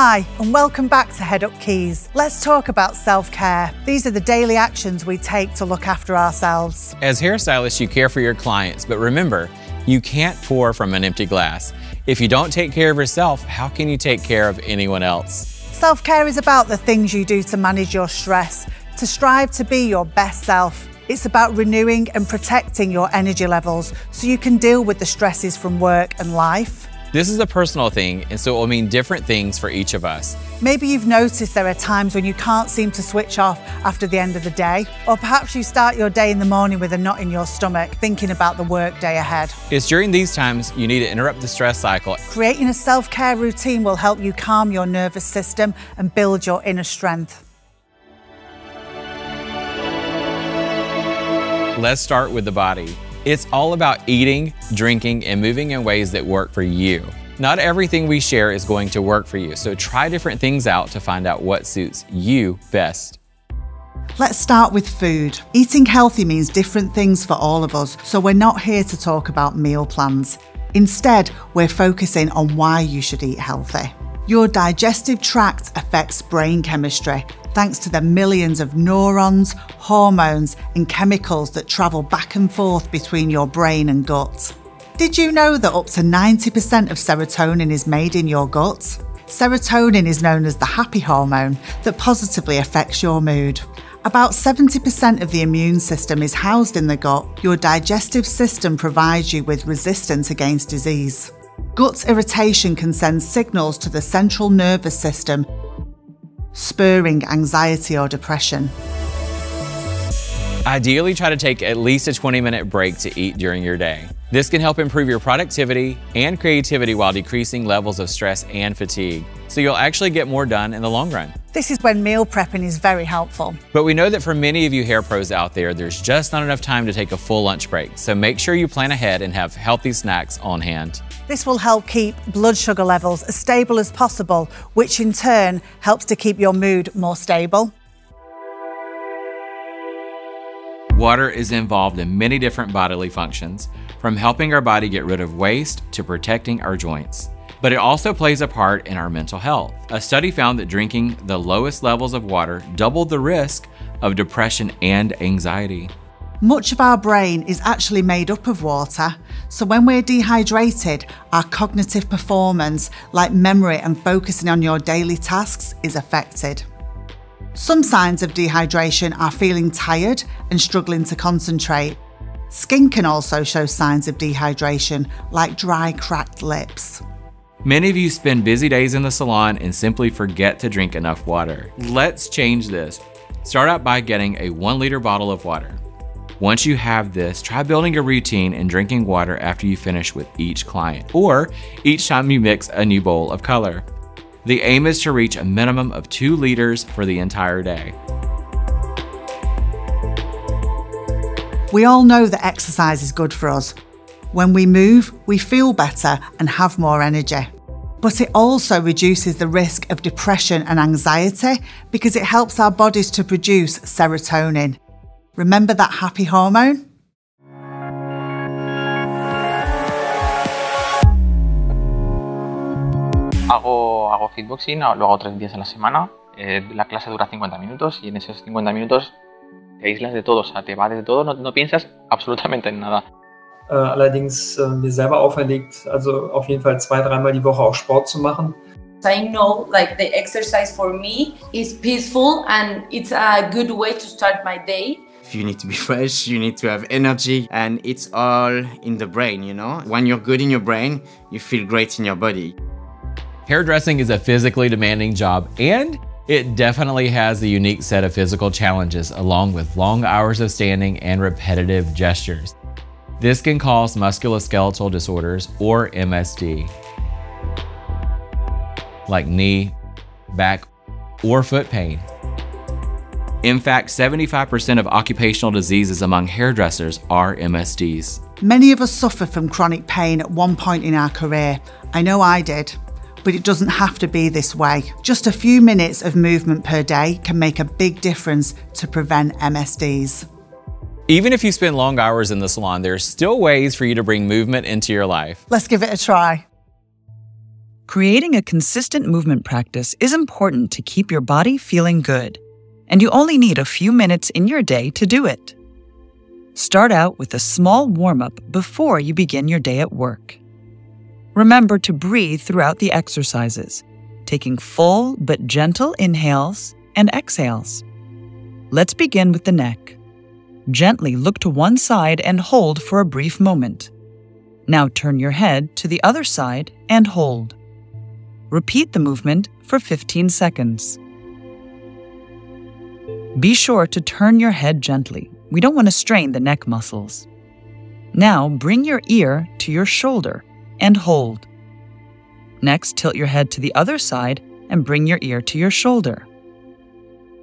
Hi, and welcome back to Head Up Keys. Let's talk about self-care. These are the daily actions we take to look after ourselves. As hairstylists, you care for your clients, but remember, you can't pour from an empty glass. If you don't take care of yourself, how can you take care of anyone else? Self-care is about the things you do to manage your stress, to strive to be your best self. It's about renewing and protecting your energy levels so you can deal with the stresses from work and life. This is a personal thing, and so it will mean different things for each of us. Maybe you've noticed there are times when you can't seem to switch off after the end of the day, or perhaps you start your day in the morning with a knot in your stomach, thinking about the work day ahead. It's during these times you need to interrupt the stress cycle. Creating a self-care routine will help you calm your nervous system and build your inner strength. Let's start with the body. It's all about eating, drinking, and moving in ways that work for you. Not everything we share is going to work for you, so try different things out to find out what suits you best. Let's start with food. Eating healthy means different things for all of us, so we're not here to talk about meal plans. Instead, we're focusing on why you should eat healthy. Your digestive tract affects brain chemistry, thanks to the millions of neurons, hormones, and chemicals that travel back and forth between your brain and gut. Did you know that up to 90% of serotonin is made in your gut? Serotonin is known as the happy hormone that positively affects your mood. About 70% of the immune system is housed in the gut. Your digestive system provides you with resistance against disease. Gut irritation can send signals to the central nervous system, spurring anxiety or depression. Ideally, try to take at least a 20-minute break to eat during your day. This can help improve your productivity and creativity while decreasing levels of stress and fatigue, so you'll actually get more done in the long run. This is when meal prepping is very helpful. But we know that for many of you hair pros out there, there's just not enough time to take a full lunch break, so make sure you plan ahead and have healthy snacks on hand. This will help keep blood sugar levels as stable as possible, which in turn helps to keep your mood more stable. Water is involved in many different bodily functions, from helping our body get rid of waste to protecting our joints. But it also plays a part in our mental health. A study found that drinking the lowest levels of water doubled the risk of depression and anxiety. Much of our brain is actually made up of water, so when we're dehydrated, our cognitive performance, like memory and focusing on your daily tasks, is affected. Some signs of dehydration are feeling tired and struggling to concentrate. Skin can also show signs of dehydration, like dry, cracked lips. Many of you spend busy days in the salon and simply forget to drink enough water. Let's change this. Start out by getting a 1-liter bottle of water. Once you have this, try building a routine and drinking water after you finish with each client, or each time you mix a new bowl of color. The aim is to reach a minimum of 2 liters for the entire day. We all know that exercise is good for us. When we move, we feel better and have more energy. But it also reduces the risk of depression and anxiety because it helps our bodies to produce serotonin. Remember that happy hormone? Hago fitboxing, lo hago 3 días a la semana. La clase dura 50 minutos y en esos 50 minutos te aíslas de todo, o sea, te vas de todo, no piensas absolutamente en nada. Allerdings mir selber auferlegt, also auf jeden Fall 2-3 Mal die Woche auch Sport zu machen. I know like the exercise for me is peaceful and it's a good way to start my day. You need to be fresh, you need to have energy, and it's all in the brain, you know? When you're good in your brain, you feel great in your body. Hairdressing is a physically demanding job, and it definitely has a unique set of physical challenges along with long hours of standing and repetitive gestures. This can cause musculoskeletal disorders or MSD, like knee, back, or foot pain. In fact, 75% of occupational diseases among hairdressers are MSDs. Many of us suffer from chronic pain at one point in our career. I know I did. But it doesn't have to be this way. Just a few minutes of movement per day can make a big difference to prevent MSDs. Even if you spend long hours in the salon, there are still ways for you to bring movement into your life. Let's give it a try. Creating a consistent movement practice is important to keep your body feeling good, and you only need a few minutes in your day to do it. Start out with a small warm-up before you begin your day at work. Remember to breathe throughout the exercises, taking full but gentle inhales and exhales. Let's begin with the neck. Gently look to one side and hold for a brief moment. Now turn your head to the other side and hold. Repeat the movement for 15 seconds. Be sure to turn your head gently. We don't want to strain the neck muscles. Now bring your ear to your shoulder and hold. Next, tilt your head to the other side and bring your ear to your shoulder.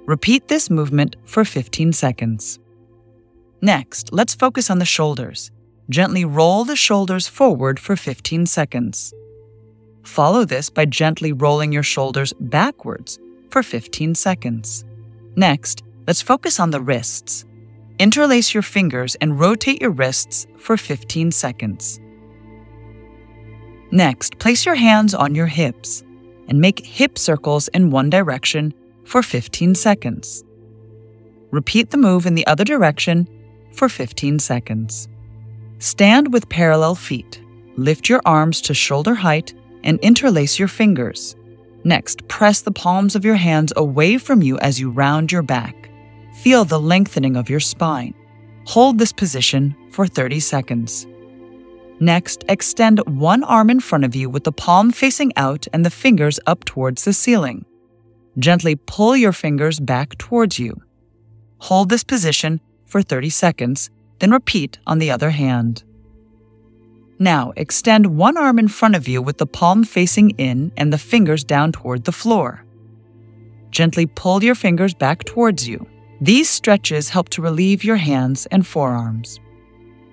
Repeat this movement for 15 seconds. Next, let's focus on the shoulders. Gently roll the shoulders forward for 15 seconds. Follow this by gently rolling your shoulders backwards for 15 seconds. Next, let's focus on the wrists. Interlace your fingers and rotate your wrists for 15 seconds. Next, place your hands on your hips and make hip circles in one direction for 15 seconds. Repeat the move in the other direction for 15 seconds. Stand with parallel feet. Lift your arms to shoulder height and interlace your fingers. Next, press the palms of your hands away from you as you round your back. Feel the lengthening of your spine. Hold this position for 30 seconds. Next, extend one arm in front of you with the palm facing out and the fingers up towards the ceiling. Gently pull your fingers back towards you. Hold this position for 30 seconds, then repeat on the other hand. Now, extend one arm in front of you with the palm facing in and the fingers down toward the floor. Gently pull your fingers back towards you. These stretches help to relieve your hands and forearms.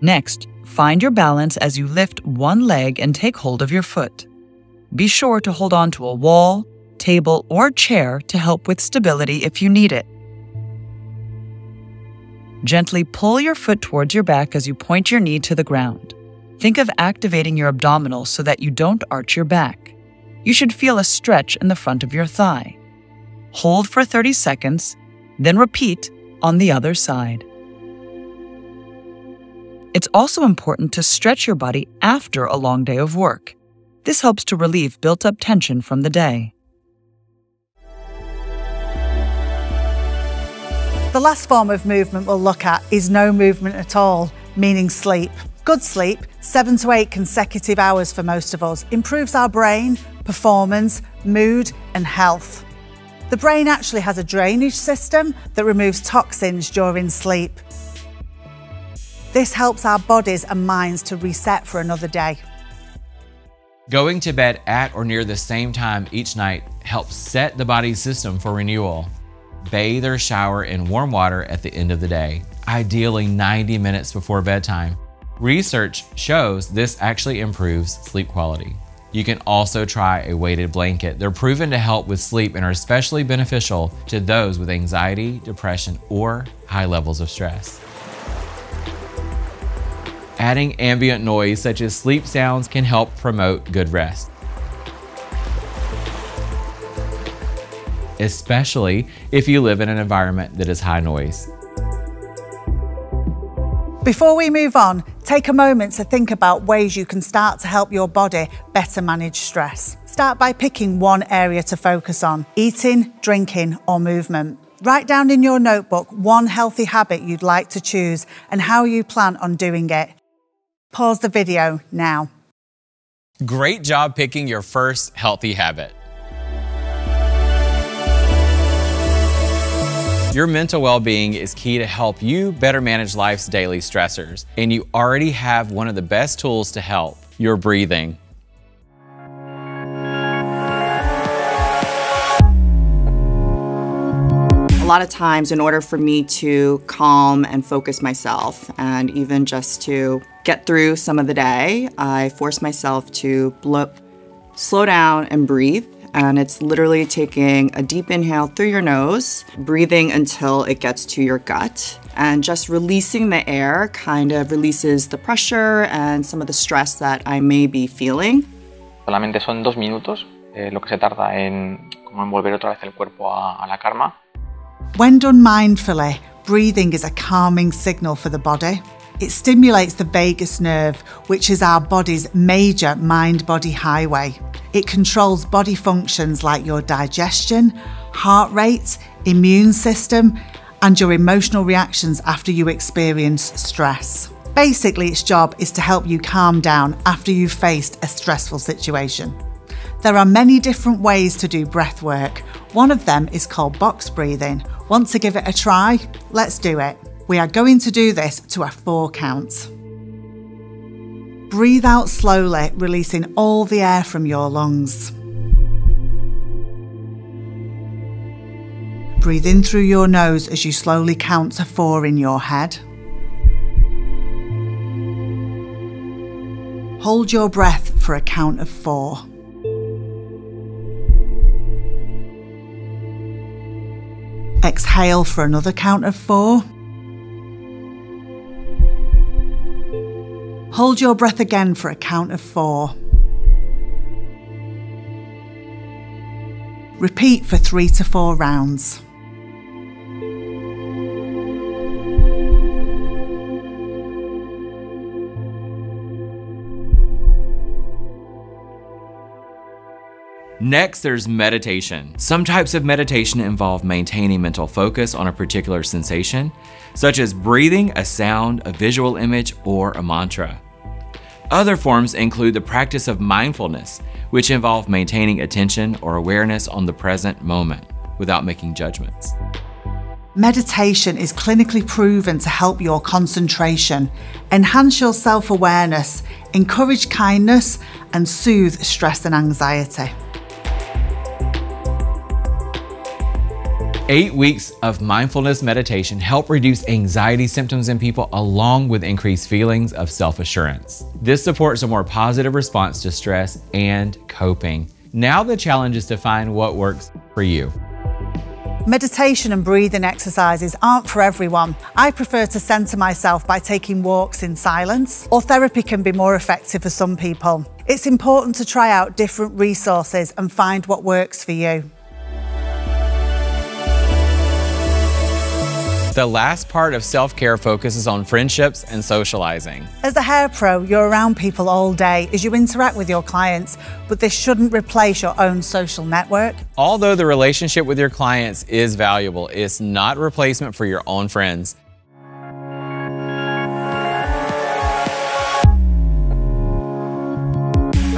Next, find your balance as you lift one leg and take hold of your foot. Be sure to hold on to a wall, table, or chair to help with stability if you need it. Gently pull your foot towards your back as you point your knee to the ground. Think of activating your abdominals so that you don't arch your back. You should feel a stretch in the front of your thigh. Hold for 30 seconds, then repeat on the other side. It's also important to stretch your body after a long day of work. This helps to relieve built-up tension from the day. The last form of movement we'll look at is no movement at all, meaning sleep. Good sleep, 7 to 8 consecutive hours for most of us, improves our brain, performance, mood, and health. The brain actually has a drainage system that removes toxins during sleep. This helps our bodies and minds to reset for another day. Going to bed at or near the same time each night helps set the body's system for renewal. Bathe or shower in warm water at the end of the day, ideally 90 minutes before bedtime. Research shows this actually improves sleep quality. You can also try a weighted blanket. They're proven to help with sleep and are especially beneficial to those with anxiety, depression, or high levels of stress. Adding ambient noise such as sleep sounds can help promote good rest, especially if you live in an environment that is high noise. Before we move on, take a moment to think about ways you can start to help your body better manage stress. Start by picking one area to focus on: eating, drinking, or movement. Write down in your notebook one healthy habit you'd like to choose and how you plan on doing it. Pause the video now. Great job picking your first healthy habit. Your mental well-being is key to help you better manage life's daily stressors, and you already have one of the best tools to help: your breathing. A lot of times, in order for me to calm and focus myself, and even just to get through some of the day, I force myself to slow down and breathe. And it's literally taking a deep inhale through your nose, breathing until it gets to your gut, and just releasing the air kind of releases the pressure and some of the stress that I may be feeling. Solamente son 2 minutos lo que se tarda en como envolver otra vez el cuerpo a la calma. When done mindfully, breathing is a calming signal for the body. It stimulates the vagus nerve, which is our body's major mind-body highway. It controls body functions like your digestion, heart rate, immune system, and your emotional reactions after you experience stress. Basically, its job is to help you calm down after you've faced a stressful situation. There are many different ways to do breath work. One of them is called box breathing. Want to give it a try? Let's do it. We are going to do this to a 4 count. Breathe out slowly, releasing all the air from your lungs. Breathe in through your nose as you slowly count to 4 in your head. Hold your breath for a count of 4. Exhale for another count of 4. Hold your breath again for a count of 4. Repeat for 3 to 4 rounds. Next, there's meditation. Some types of meditation involve maintaining mental focus on a particular sensation, such as breathing, a sound, a visual image, or a mantra. Other forms include the practice of mindfulness, which involve maintaining attention or awareness on the present moment without making judgments. Meditation is clinically proven to help your concentration, enhance your self-awareness, encourage kindness, and soothe stress and anxiety. 8 weeks of mindfulness meditation help reduce anxiety symptoms in people along with increased feelings of self-assurance. This supports a more positive response to stress and coping. Now the challenge is to find what works for you. Meditation and breathing exercises aren't for everyone. I prefer to centre myself by taking walks in silence, or therapy can be more effective for some people. It's important to try out different resources and find what works for you. The last part of self-care focuses on friendships and socializing. As a hair pro, you're around people all day as you interact with your clients, but this shouldn't replace your own social network. Although the relationship with your clients is valuable, it's not a replacement for your own friends.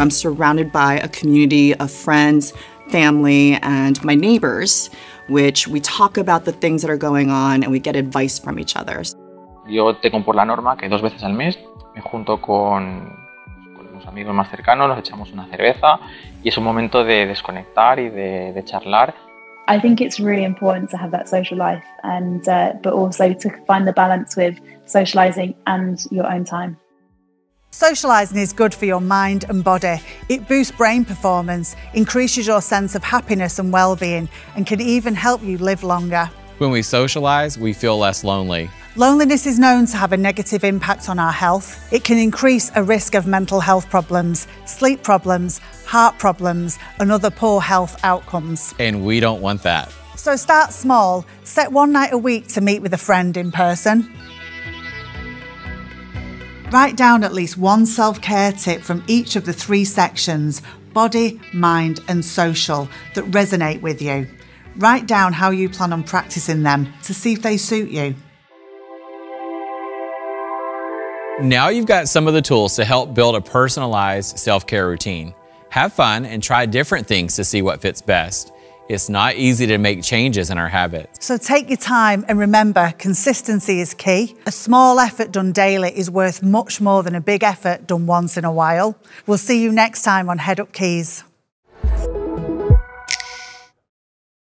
I'm surrounded by a community of friends, family, and my neighbors, which we talk about the things that are going on and we get advice from each other. Yo tengo por la norma que 2 veces al mes me junto con los amigos más cercanos, nos echamos una cerveza y es un momento de desconectar y de charlar. I think it's really important to have that social life, and but also to find the balance with socializing and your own time. Socialising is good for your mind and body. It boosts brain performance, increases your sense of happiness and well-being, and can even help you live longer. When we socialize, we feel less lonely. Loneliness is known to have a negative impact on our health. It can increase a risk of mental health problems, sleep problems, heart problems, and other poor health outcomes. And we don't want that. So start small. Set 1 night a week to meet with a friend in person. Write down at least 1 self-care tip from each of the 3 sections, body, mind, and social, that resonate with you. Write down how you plan on practicing them to see if they suit you. Now you've got some of the tools to help build a personalized self-care routine. Have fun and try different things to see what fits best. It's not easy to make changes in our habits. So take your time and remember, consistency is key. A small effort done daily is worth much more than a big effort done once in a while. We'll see you next time on Head Up Keys.